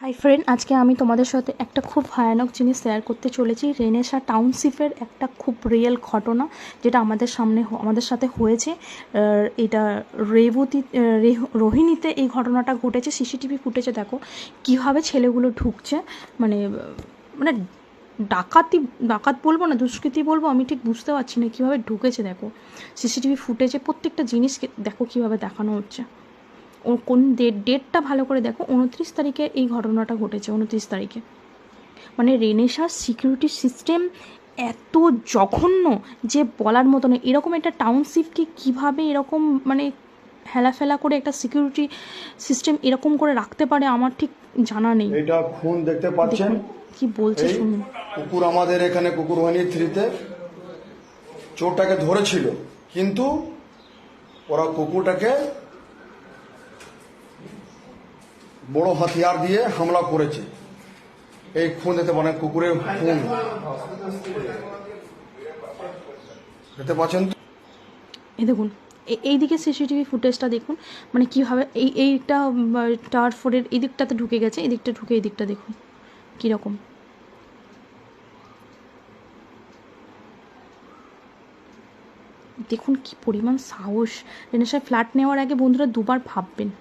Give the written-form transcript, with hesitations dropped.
Hi friend, আজকে আমি তোমাদের সাথে একটা খুব ভয়ানক জিনিস শেয়ার করতে চলেছি। রেনেসা টাউনশিপের একটা খুব রিয়েল ঘটনা, যেটা আমাদের সাথে হয়েছে। এটা রোহিণীতে এই ঘটনাটা ঘটেছে। সিসিটিভি ফুটেজে দেখো কীভাবে ছেলেগুলো ঢুকছে, মানে মানে ডাকাত বলবো না দুষ্কৃতি বলবো, আমি ঠিক বুঝতে পারছি না কীভাবে ঢুকেছে। দেখো সিসিটিভি ফুটেজে প্রত্যেকটা জিনিস দেখো কীভাবে দেখানো হচ্ছে। ও কোন ডেটটা ভালো করে দেখো, 29 তারিখে এই ঘটনাটা ঘটেছে। 29 তারিখে মানে রেনেসার সিকিউরিটি সিস্টেম এত জঘন্য যে বলার মতো নয়। এরকম একটা টাউনশিপকে কীভাবে এরকম মানে হেলাফেলা করে একটা সিকিউরিটি সিস্টেম এরকম করে রাখতে পারে আমার ঠিক জানা নেই। এটা খুন দেখতে পাচ্ছেন, কি বলছে শুনুন। কুকুর আমাদের এখানে কুকুরবানি 3-তে চোরটাকে ধরেছিল, কিন্তু ওরা কুকুরটাকে বড় হাতিয়ার দিয়ে হামলা করেছে। এই খুন দেখতে পারেন, কুকুরের খুন দেখতে পাচ্ছেন। এই দেখুন, এইদিকে সিসিটিভি ফুটেজটা দেখুন, মানে কীভাবে এইটা টাওয়ার 4-এর এই দিকটাতে ঢুকে গেছে, এই দিকটা ঢুকে এই দিকটা দেখুন কীরকম। দেখুন কি পরিমাণ সাহস। রেনেসার ফ্ল্যাট নেওয়ার আগে বন্ধুরা দুবার ভাববেন।